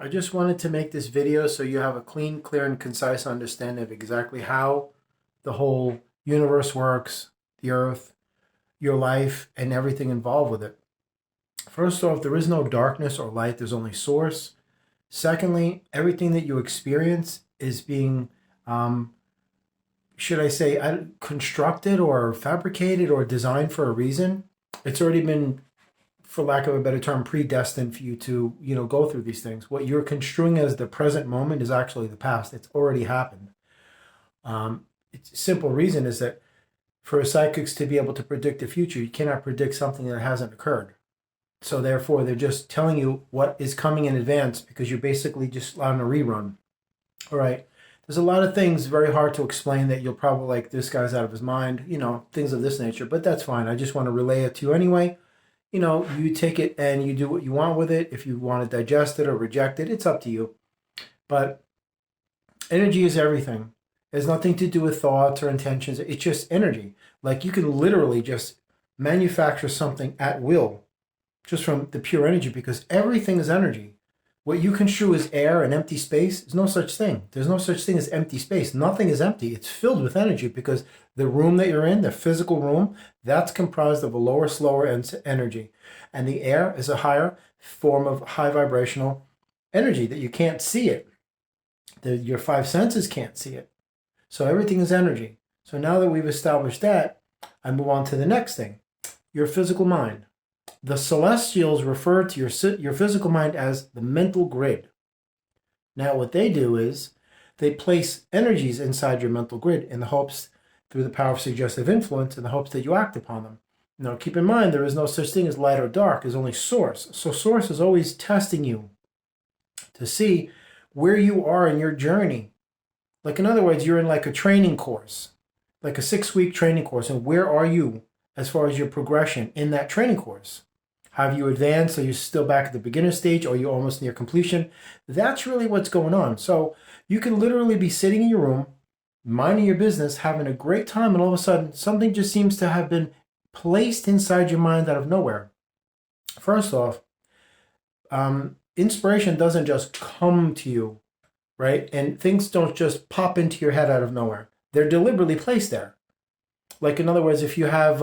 I just wanted to make this video so you have a clean, clear, and concise understanding of exactly how the whole universe works, the earth, your life, and everything involved with it. First off, there is no darkness or light, there's only source. Secondly, everything that you experience is being, um, should I say, constructed or fabricated or designed for a reason. It's already been, for lack of a better term, predestined for you to, go through these things. What you're construing as the present moment is actually the past. It's already happened. It's simple reason is that for psychics to be able to predict the future, you cannot predict something that hasn't occurred. So therefore, they're just telling you what is coming in advance because you're basically just on a rerun. All right. There's a lot of things very hard to explain that you'll probably like, this guy's out of his mind, things of this nature, but that's fine. I just want to relay it to you anyway. You take it and you do what you want with it. If you want to digest it or reject it, it's up to you. But energy is everything. It has nothing to do with thoughts or intentions. It's just energy. Like you can literally just manufacture something at will just from the pure energy because everything is energy. What you construe as air and empty space is no such thing. There's no such thing as empty space. Nothing is empty. It's filled with energy because the room that you're in, the physical room, that's comprised of a lower, slower energy. And the air is a higher form of high vibrational energy that you can't see it. Your five senses can't see it. So everything is energy. So now that we've established that, I move on to the next thing. Your physical mind. The celestials refer to your physical mind as the mental grid. Now what they do is they place energies inside your mental grid in the hopes, through the power of suggestive influence, in the hopes that you act upon them. Now keep in mind there is no such thing as light or dark, there's only source. So source is always testing you to see where you are in your journey. Like in other words, you're in like a training course, like a 6-week training course, and where are you as far as your progression in that training course? Have you advanced? Are you still back at the beginner stage? Or are you almost near completion? That's really what's going on. So you can literally be sitting in your room, minding your business, having a great time, and all of a sudden something just seems to have been placed inside your mind out of nowhere. First off, inspiration doesn't just come to you, right? And things don't just pop into your head out of nowhere. They're deliberately placed there. Like in other words, if you have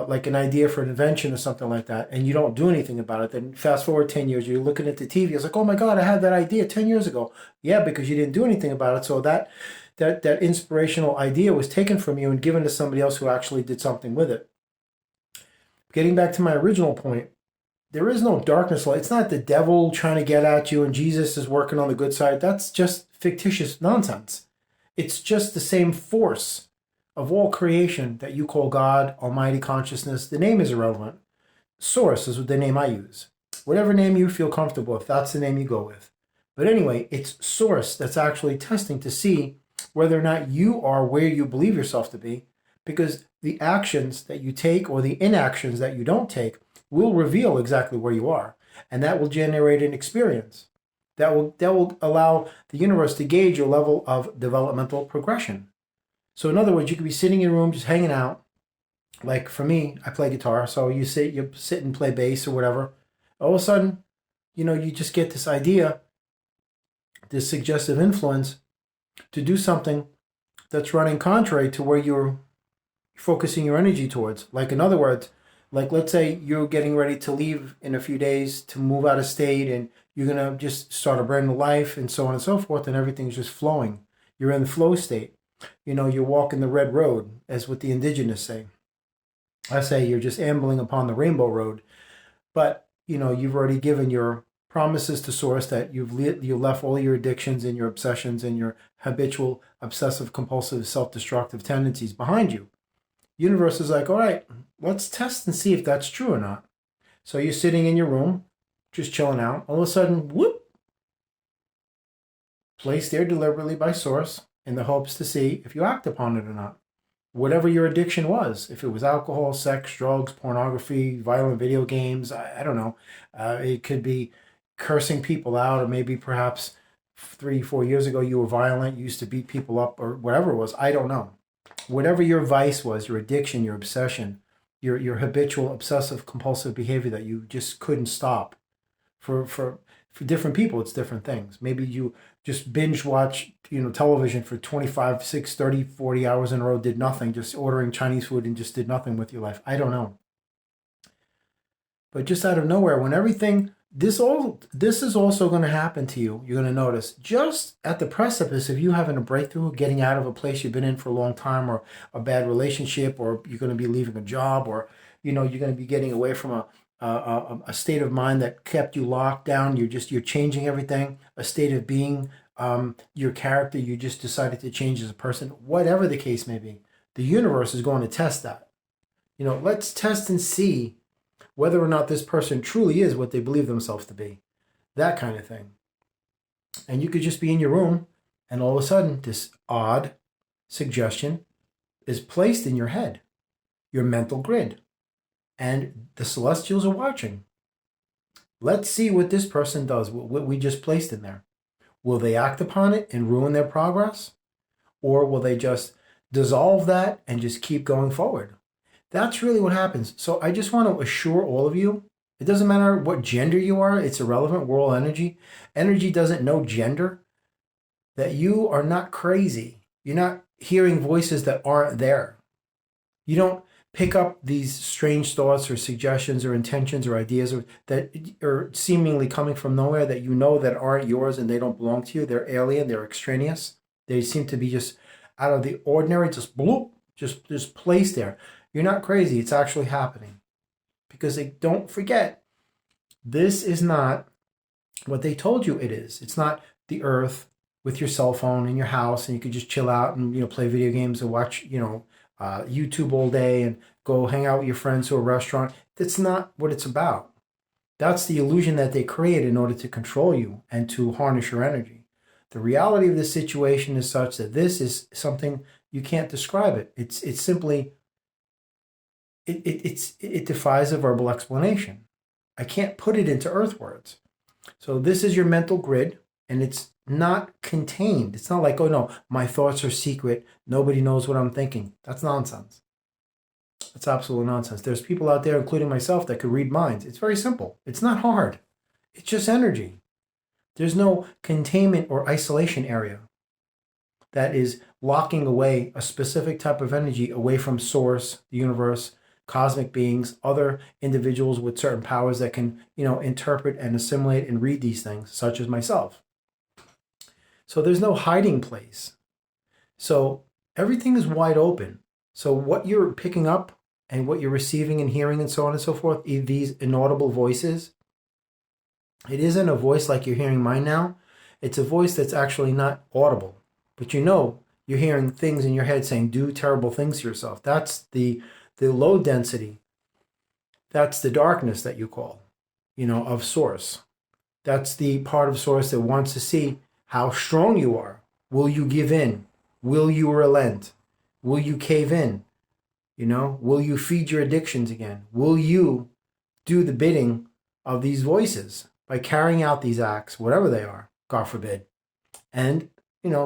like an idea for an invention or something like that, and you don't do anything about it, then fast forward 10 years, you're looking at the TV, it's like, oh my God, I had that idea 10 years ago. Yeah, because you didn't do anything about it. So that inspirational idea was taken from you and given to somebody else who actually did something with it. Getting back to my original point, there is no darkness light. It's not the devil trying to get at you and Jesus is working on the good side. That's just fictitious nonsense. It's just the same force of all creation that you call God, Almighty Consciousness. The name is irrelevant. Source is the name I use. Whatever name you feel comfortable with, that's the name you go with. But anyway, it's source that's actually testing to see whether or not you are where you believe yourself to be, because the actions that you take or the inactions that you don't take will reveal exactly where you are. And that will generate an experience. That will allow the universe to gauge your level of developmental progression. So in other words, you could be sitting in your room just hanging out. Like for me, I play guitar, so you sit and play bass or whatever. All of a sudden, you just get this idea, this suggestive influence to do something that's running contrary to where you're focusing your energy towards. Like in other words, like let's say you're getting ready to leave in a few days to move out of state and you're going to just start a brand new life and so on and so forth, and everything's just flowing. You're in the flow state. You're walking the red road, as what the indigenous say. I say you're just ambling upon the rainbow road. But, you've already given your promises to Source that you left all your addictions and your obsessions and your habitual, obsessive, compulsive, self-destructive tendencies behind you. Universe is like, all right, let's test and see if that's true or not. So you're sitting in your room, just chilling out. All of a sudden, whoop, placed there deliberately by Source, in the hopes to see if you act upon it or not. Whatever your addiction was, if it was alcohol, sex, drugs, pornography, violent video games, I don't know. It could be cursing people out, or maybe perhaps 3-4 years ago you were violent, you used to beat people up, or whatever it was. I don't know. Whatever your vice was, your addiction, your obsession, your habitual obsessive compulsive behavior that you just couldn't stop for For different people, it's different things. Maybe you just binge watch, television for 25, 6, 30, 40 hours in a row, did nothing, just ordering Chinese food and just did nothing with your life. I don't know. But just out of nowhere, when everything, this is also going to happen to you. You're going to notice just at the precipice of you having a breakthrough, getting out of a place you've been in for a long time, or a bad relationship, or you're going to be leaving a job, or you're going to be getting away from a state of mind that kept you locked down. You're changing everything. A state of being, your character. You just decided to change as a person. Whatever the case may be, the universe is going to test that. Let's test and see whether or not this person truly is what they believe themselves to be. That kind of thing. And you could just be in your room, and all of a sudden, this odd suggestion is placed in your head, your mental grid, and the celestials are watching. Let's see what this person does, what we just placed in there. Will they act upon it and ruin their progress? Or will they just dissolve that and just keep going forward? That's really what happens. So I just want to assure all of you, it doesn't matter what gender you are, it's irrelevant. We're all energy. Energy doesn't know gender. That you are not crazy. You're not hearing voices that aren't there. You don't pick up these strange thoughts or suggestions or intentions or ideas that are seemingly coming from nowhere that that aren't yours and they don't belong to you. They're alien, they're extraneous. They seem to be just out of the ordinary, just bloop, just placed there. You're not crazy. It's actually happening. Because don't forget, this is not what they told you it is. It's not the earth with your cell phone in your house and you could just chill out and play video games and watch YouTube all day and go hang out with your friends to a restaurant. That's not what it's about. That's the illusion that they create in order to control you and to harness your energy. The reality of this situation is such that this is something you can't describe it. It's simply it defies a verbal explanation. I can't put it into earth words. So this is your mental grid, and it's not contained. It's not like, oh no, my thoughts are secret. Nobody knows what I'm thinking. That's nonsense. That's absolute nonsense. There's people out there, including myself, that could read minds. It's very simple. It's not hard. It's just energy. There's no containment or isolation area that is locking away a specific type of energy away from source, the universe, cosmic beings, other individuals with certain powers that can, interpret and assimilate and read these things, such as myself. So there's no hiding place. So everything is wide open. So what you're picking up and what you're receiving and hearing and so on and so forth, these inaudible voices, it isn't a voice like you're hearing mine now. It's a voice that's actually not audible. But you're hearing things in your head saying, do terrible things to yourself. That's the low density. That's the darkness that you call, of source. That's the part of source that wants to see how strong you are. Will you give in? Will you relent? Will you cave in? Will you feed your addictions again? Will you do the bidding of these voices by carrying out these acts, whatever they are, God forbid? And,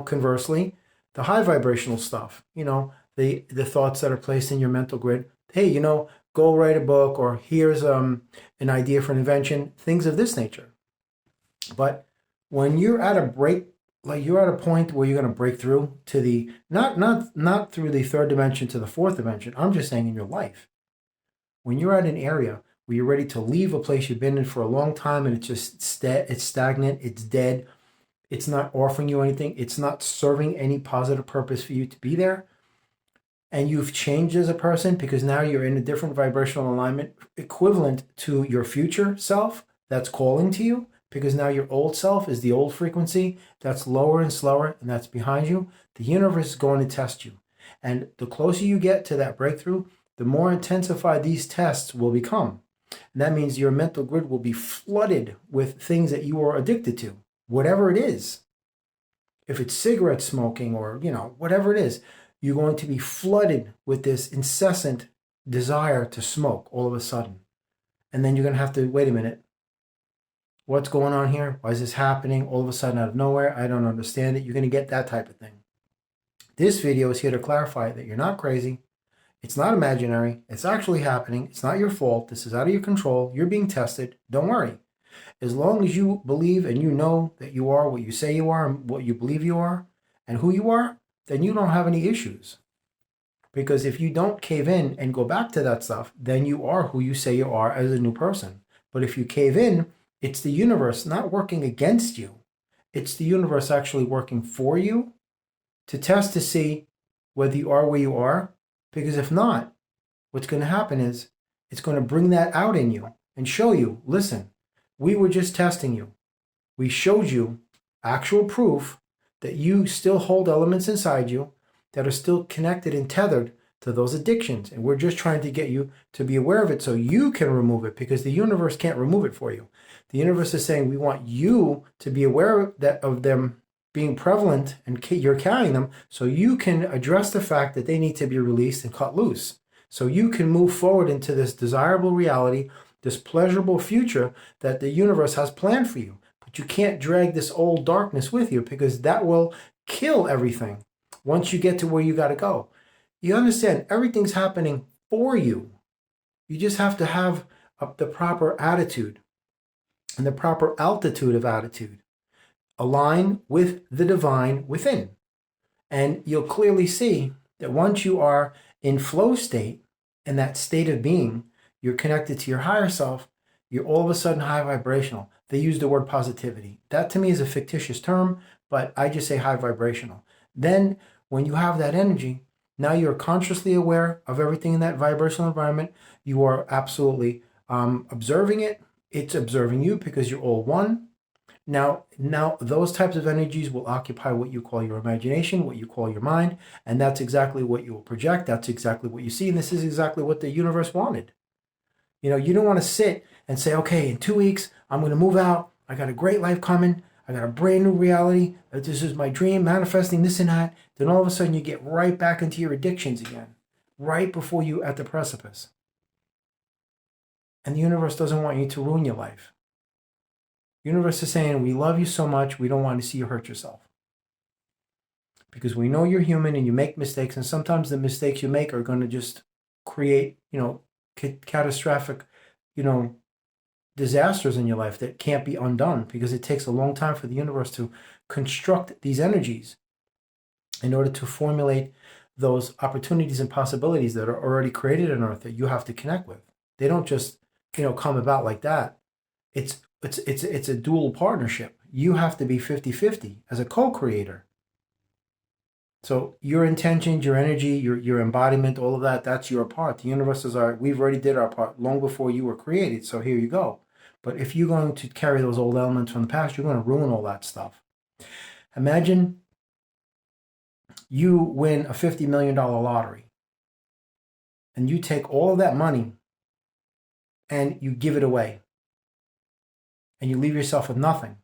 conversely, the high vibrational stuff, the thoughts that are placed in your mental grid. Hey, go write a book, or here's an idea for an invention, things of this nature. But when you're at you're at a point where you're going to break through to the, not through the third dimension to the fourth dimension, I'm just saying in your life. When you're at an area where you're ready to leave a place you've been in for a long time and it's just it's stagnant, it's dead, it's not offering you anything, it's not serving any positive purpose for you to be there, and you've changed as a person because now you're in a different vibrational alignment equivalent to your future self that's calling to you, because now your old self is the old frequency that's lower and slower and that's behind you. The universe is going to test you. And the closer you get to that breakthrough, the more intensified these tests will become. And that means your mental grid will be flooded with things that you are addicted to, whatever it is. If it's cigarette smoking or, whatever it is, you're going to be flooded with this incessant desire to smoke all of a sudden. And then you're going to have to, wait a minute, what's going on here? Why is this happening all of a sudden out of nowhere? I don't understand it. You're going to get that type of thing. This video is here to clarify that you're not crazy. It's not imaginary. It's actually happening. It's not your fault. This is out of your control. You're being tested. Don't worry. As long as you believe and you know that you are what you say you are and what you believe you are and who you are, then you don't have any issues. Because if you don't cave in and go back to that stuff, then you are who you say you are as a new person. But if you cave in, it's the universe not working against you. It's the universe actually working for you to test to see whether you are where you are. Because if not, what's going to happen is it's going to bring that out in you and show you, listen, we were just testing you. We showed you actual proof that you still hold elements inside you that are still connected and tethered to those addictions. And we're just trying to get you to be aware of it so you can remove it, because the universe can't remove it for you. The universe is saying we want you to be aware of them being prevalent and you're carrying them so you can address the fact that they need to be released and cut loose. So you can move forward into this desirable reality, this pleasurable future that the universe has planned for you. But you can't drag this old darkness with you, because that will kill everything once you get to where you got to go. You understand, everything's happening for you. You just have to have the proper attitude and the proper altitude of attitude. Align with the divine within. And you'll clearly see that once you are in flow state, in that state of being, you're connected to your higher self, you're all of a sudden high vibrational. They use the word positivity. That to me is a fictitious term, but I just say high vibrational. Then when you have that energy, now you're consciously aware of everything in that vibrational environment. You are absolutely observing it. It's observing you because you're all one. Now those types of energies will occupy what you call your imagination, what you call your mind, and that's exactly what you will project. That's exactly what you see, and this is exactly what the universe wanted. You don't want to sit and say, okay, in 2 weeks, I'm going to move out. I got a great life coming. I got a brand new reality. This is my dream, manifesting this and that. Then all of a sudden you get right back into your addictions again, right before you at the precipice. And the universe doesn't want you to ruin your life. The universe is saying, we love you so much, we don't want to see you hurt yourself. Because we know you're human and you make mistakes, and sometimes the mistakes you make are going to just create, catastrophic, disasters in your life that can't be undone, because it takes a long time for the universe to construct these energies in order to formulate those opportunities and possibilities that are already created on Earth that you have to connect with. They don't just, come about like that. It's a dual partnership. You have to be 50-50 as a co-creator. So your intentions, your energy, your embodiment, all of that, that's your part. The universe is we've already did our part long before you were created, so here you go. But if you're going to carry those old elements from the past, you're going to ruin all that stuff. Imagine you win a $50 million lottery, and you take all of that money and you give it away, and you leave yourself with nothing.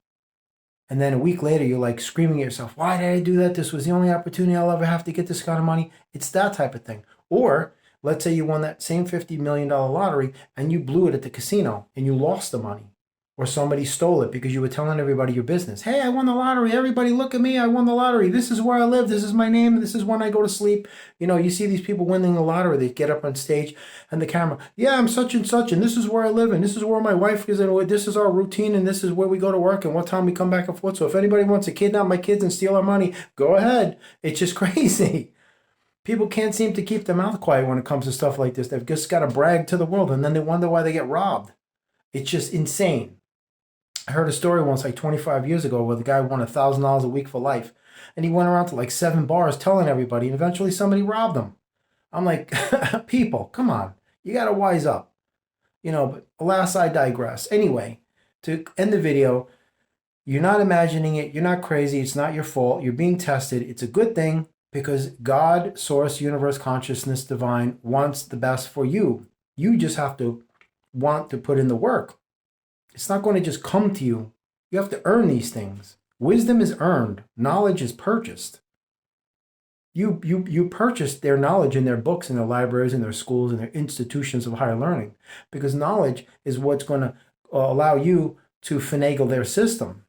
And then a week later, you're like screaming at yourself, why did I do that? This was the only opportunity I'll ever have to get this kind of money. It's that type of thing. Or let's say you won that same $50 million lottery and you blew it at the casino and you lost the money. Or somebody stole it because you were telling everybody your business. Hey, I won the lottery. Everybody look at me. I won the lottery. This is where I live. This is my name. This is when I go to sleep. You see these people winning the lottery. They get up on stage and the camera. Yeah, I'm such and such. And this is where I live. And this is where my wife is. And this is our routine. And this is where we go to work. And what time we come back and forth. So if anybody wants to kidnap my kids and steal our money, go ahead. It's just crazy. People can't seem to keep their mouth quiet when it comes to stuff like this. They've just got to brag to the world. And then they wonder why they get robbed. It's just insane. I heard a story once, like 25 years ago, where the guy won $1,000 a week for life. And he went around to like 7 bars telling everybody, and eventually somebody robbed him. I'm like, people, come on. You got to wise up. But alas, I digress. Anyway, to end the video, you're not imagining it. You're not crazy. It's not your fault. You're being tested. It's a good thing because God, source, universe, consciousness, divine, wants the best for you. You just have to want to put in the work. It's not going to just come to you. You have to earn these things. Wisdom is earned. Knowledge is purchased. You purchase their knowledge in their books, in their libraries, in their schools, in their institutions of higher learning, because knowledge is what's going to allow you to finagle their system.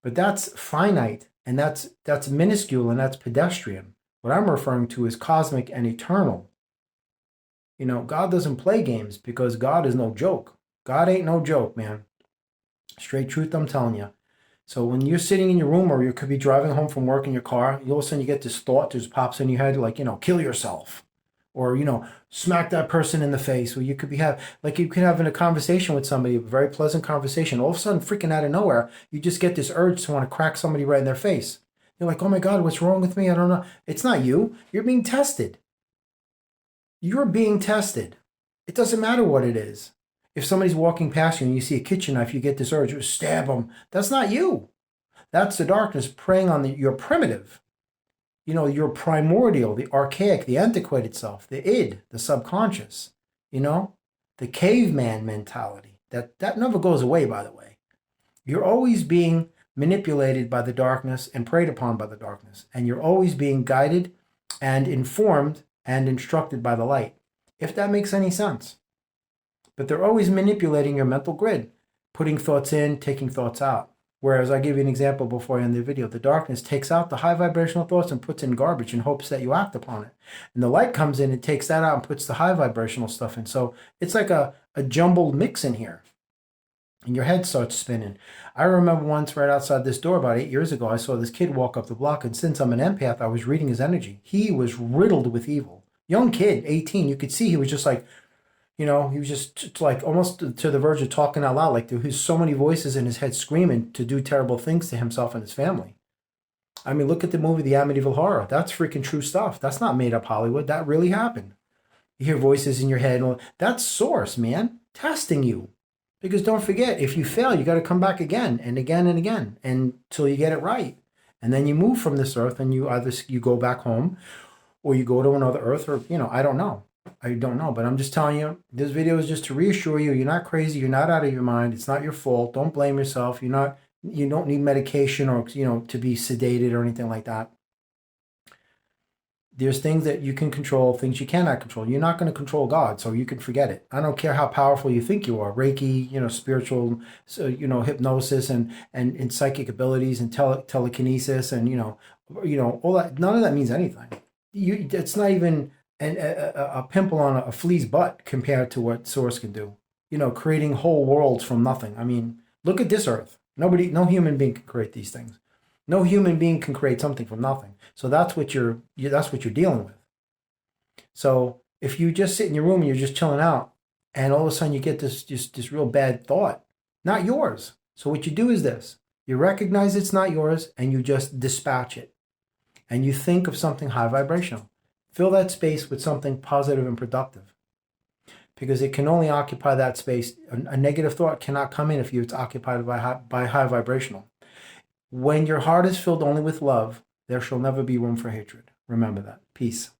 But that's finite, and that's minuscule, and that's pedestrian. What I'm referring to is cosmic and eternal. God doesn't play games because God is no joke. God ain't no joke, man. Straight truth, I'm telling you. So when you're sitting in your room or you could be driving home from work in your car, all of a sudden you get this thought just pops in your head, like, kill yourself, or, smack that person in the face. Or you could you could have in a conversation with somebody, a very pleasant conversation. All of a sudden, freaking out of nowhere, you just get this urge to want to crack somebody right in their face. You're like, oh my God, what's wrong with me? I don't know. It's not you. You're being tested. You're being tested. It doesn't matter what it is. If somebody's walking past you and you see a kitchen knife, you get this urge to stab them. That's not you. That's the darkness preying on your primitive, your primordial, the archaic, the antiquated self, the id, the subconscious, the caveman mentality. That never goes away, by the way. You're always being manipulated by the darkness and preyed upon by the darkness. And you're always being guided and informed and instructed by the light, if that makes any sense. But they're always manipulating your mental grid, putting thoughts in, taking thoughts out. Whereas I give you an example before I end the video, the darkness takes out the high vibrational thoughts and puts in garbage in hopes that you act upon it. And the light comes in and takes that out and puts the high vibrational stuff in. So it's like a jumbled mix in here. And your head starts spinning. I remember once right outside this door about 8 years ago, I saw this kid walk up the block. And since I'm an empath, I was reading his energy. He was riddled with evil. Young kid, 18. You could see he was just like, he was just like almost to the verge of talking out loud. Like there was so many voices in his head screaming to do terrible things to himself and his family. I mean, look at the movie, The Amityville Horror. That's freaking true stuff. That's not made up Hollywood. That really happened. You hear voices in your head. That's source, man, testing you. Because don't forget, if you fail, you got to come back again and again and again until you get it right. And then you move from this earth and you go back home or you go to another earth or, I don't know. But I'm just telling you, this video is just to reassure you, you're not crazy, you're not out of your mind, it's not your fault, don't blame yourself, you don't need medication or, to be sedated or anything like that. There's things that you can control, things you cannot control. You're not going to control God, so you can forget it. I don't care how powerful you think you are. Reiki, spiritual, hypnosis and psychic abilities and telekinesis and, all that. None of that means anything. It's not even a pimple on a flea's butt compared to what Source can do. Creating whole worlds from nothing. I mean, look at this earth. No human being can create these things. No human being can create something from nothing. So that's what you're dealing with. So if you just sit in your room and you're just chilling out, and all of a sudden you get this real bad thought, not yours. So what you do is this: you recognize it's not yours, and you just dispatch it, and you think of something high vibrational. Fill that space with something positive and productive, because it can only occupy that space. A negative thought cannot come in if it's occupied by high vibrational. When your heart is filled only with love, there shall never be room for hatred. Remember that. Peace.